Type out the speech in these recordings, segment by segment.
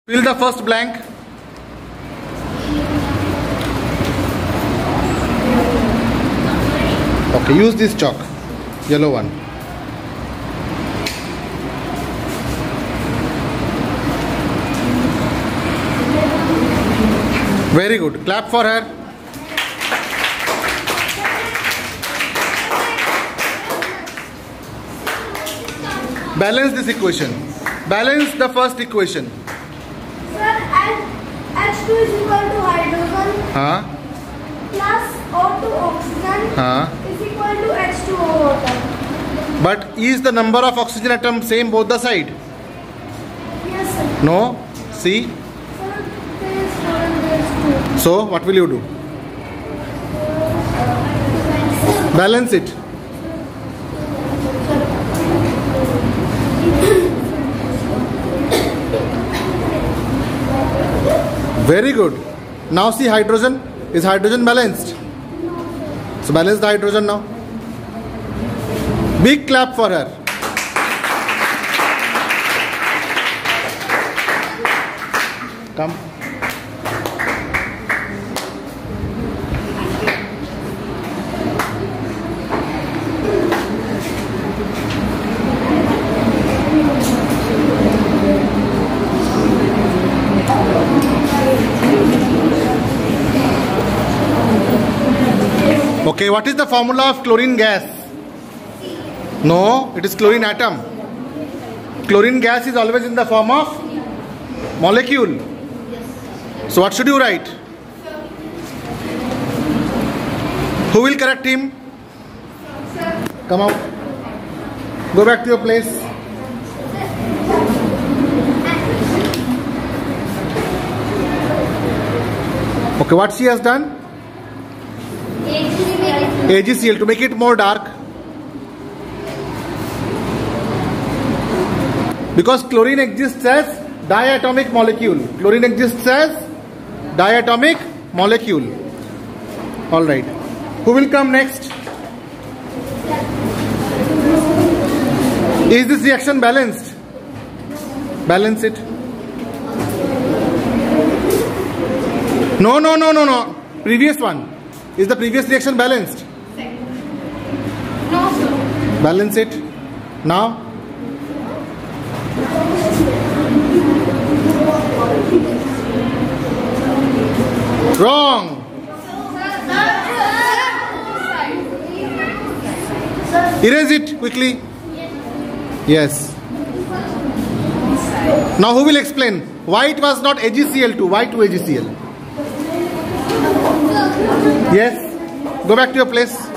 Fill the first blank. Okay, use this chalk, yellow one. Very good. Clap for her. Balance this equation. Balance the first equation. Sir, H2 is equal to hydrogen plus O2 oxygen is equal to H2O water. But is the number of oxygen atoms same both the side? Yes, sir. No. See. Sir, there is 4 and there is 2. So what will you do? Balance it. Very good. Now see hydrogen. Is hydrogen balanced? So balance the hydrogen now. Big clap for her. Come. Okay, what is the formula of chlorine gas? No, it is chlorine atom. Chlorine gas is always in the form of molecule. So what should you write? Who will correct him? Come out. Go back to your place. Okay, what she has done? AgCl to make it more dark. Because chlorine exists as diatomic molecule. Chlorine exists as diatomic molecule. Alright. Who will come next? Is this reaction balanced? Balance it. No. Previous one. Is the previous reaction balanced? No, sir. Balance it. Now. Wrong. Erase it quickly. Yes. Now who will explain why it was not AgCl2? Why 2AgCl? Yes. Go back to your place.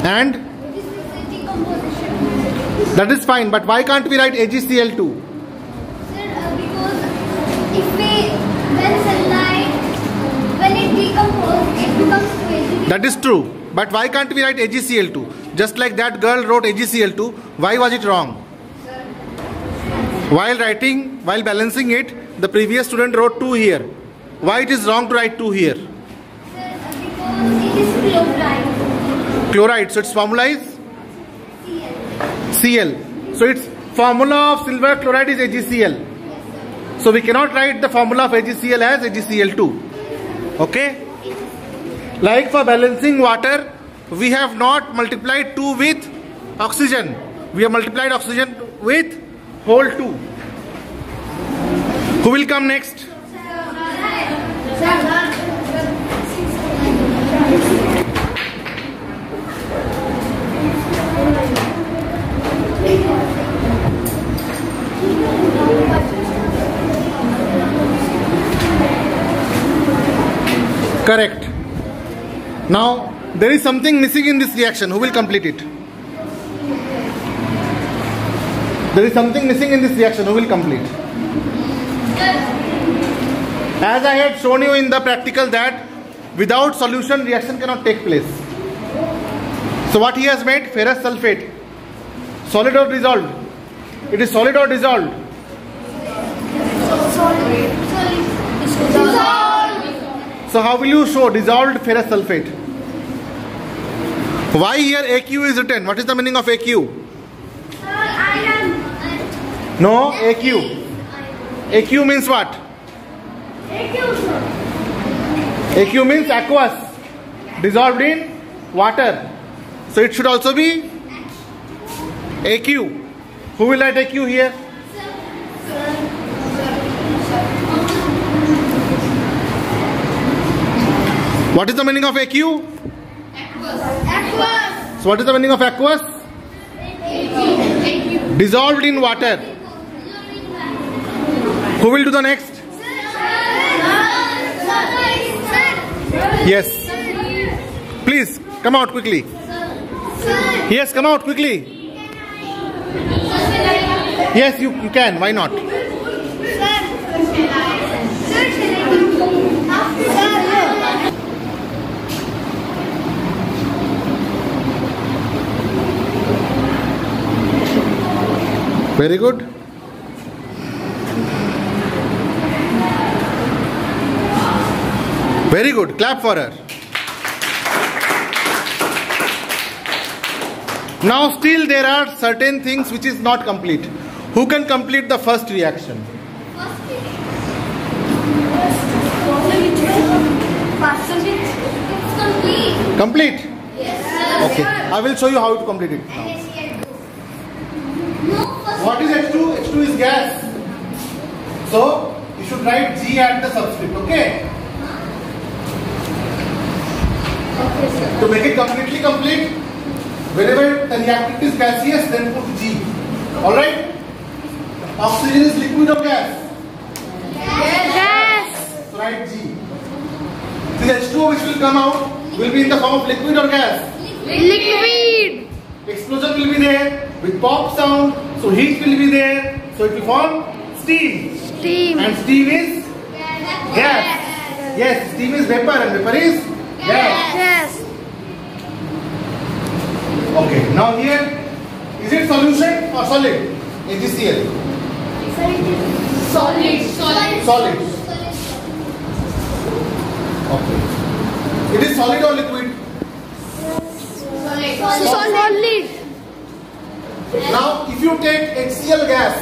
And? That is fine, but why can't we write AgCl2? Sir, because if when sunlight, when it decomposes, it becomes 2Ag. That is true, but why can't we write AgCl2? Just like that girl wrote AgCl2, why was it wrong? While balancing it, the previous student wrote 2 here. Why it is wrong to write 2 here? Sir, because it is chloride. Chloride, so its formula is? Cl. So its formula of silver chloride is AgCl. So we cannot write the formula of AgCl as AgCl2. Okay? Like for balancing water, we have not multiplied 2 with oxygen. We have multiplied oxygen with whole 2. Who will come next? Correct. Now, there is something missing in this reaction. Who will complete it? There is something missing in this reaction. Who will complete? As I had shown you in the practical that without solution, reaction cannot take place. So what he has made? Ferrous sulfate. Solid or dissolved? It is solid or dissolved? So how will you show dissolved ferrous sulfate? Why here AQ is written? What is the meaning of AQ? Iron. No, AQ. AQ means what? AQ means aqueous, dissolved in water. So it should also be AQ. Who will write AQ here? What is the meaning of AQ? Aqueous. So what is the meaning of aqueous? Dissolved in water. Who will do the next? Yes. Please come out quickly. Yes, come out quickly. Yes, you can. Why not? Very good. Very good. Clap for her. Now still there are certain things which is not complete. Who can complete the first reaction? It's complete. Complete? Yes. Okay. I will show you how to complete it now. What is H2? H2 is gas. So you should write G at the subscript. Okay? To make it completely complete, whenever the reactant is gaseous, then put G. Alright? Oxygen is liquid or gas? Yes. So write G. This H2O which will come out will be in the form of liquid or gas? Liquid. Explosion will be there with pop sound, so heat will be there, so it will form steam. Steam. And steam is gas. Yes, steam is vapor and vapor is gas. Yes. Okay, now here, is it solution or solid? AgCl. Solid. Solid. Okay. It is solid or liquid? Solid. Now, if you take HCl gas,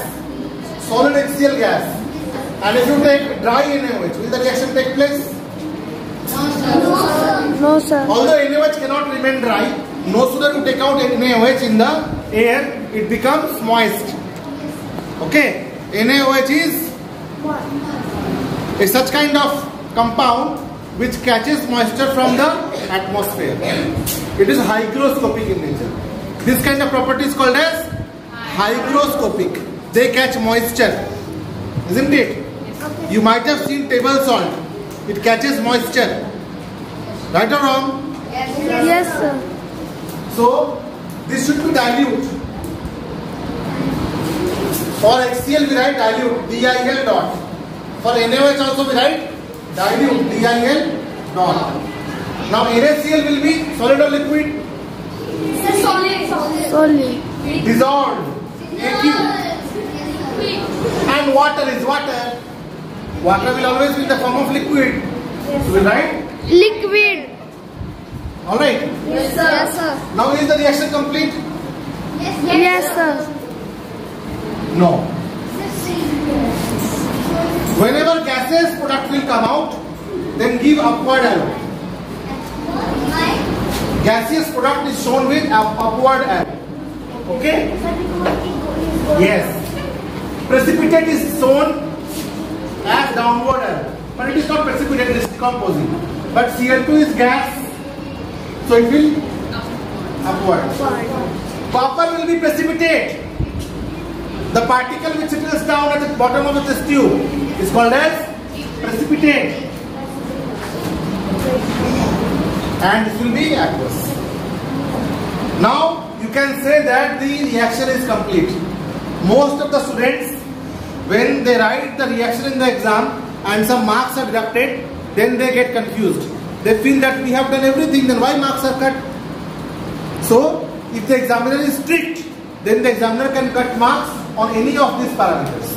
solid HCl gas, and if you take dry NaOH, will the reaction take place? No, sir. Although NaOH cannot remain dry, no sooner you take out NaOH in the air, it becomes moist. Okay, NaOH is a such kind of compound which catches moisture from the atmosphere. It is hygroscopic in nature. This kind of property is called as hygroscopic. They catch moisture, isn't it? You might have seen table salt. It catches moisture. Right or wrong? Yes, sir. So, this should be dilute. For HCl we write dilute, DIL dot. For NaOH also we write dilute, DIL dot. Now NaCl will be solid or liquid? Solid. Dissolved, AQ. And water is water. Water will always be in the form of liquid. So we write Liquid. alright. Yes, sir. Yes, sir. Now is the reaction complete? Yes, sir. No. Whenever gaseous product will come out, then give upward arrow. Gaseous product is shown with upward arrow. Okay? Yes. Precipitate is shown as downward arrow. But it is not precipitate, it is decomposing. But Cl2 is gas, so it will upward. Copper will be precipitate. The particle which settles down at the bottom of the test tube is called as precipitate. And this will be aqueous. Now you can say that the reaction is complete. Most of the students, when they write the reaction in the exam and some marks are deducted, then they get confused. They feel that we have done everything, then why marks are cut? So if the examiner is strict, then the examiner can cut marks on any of these parameters.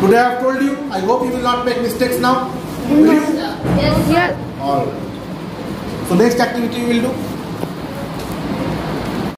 Today I have told you, I hope you will not make mistakes now. Will you? Yes. All right. So next activity we will do.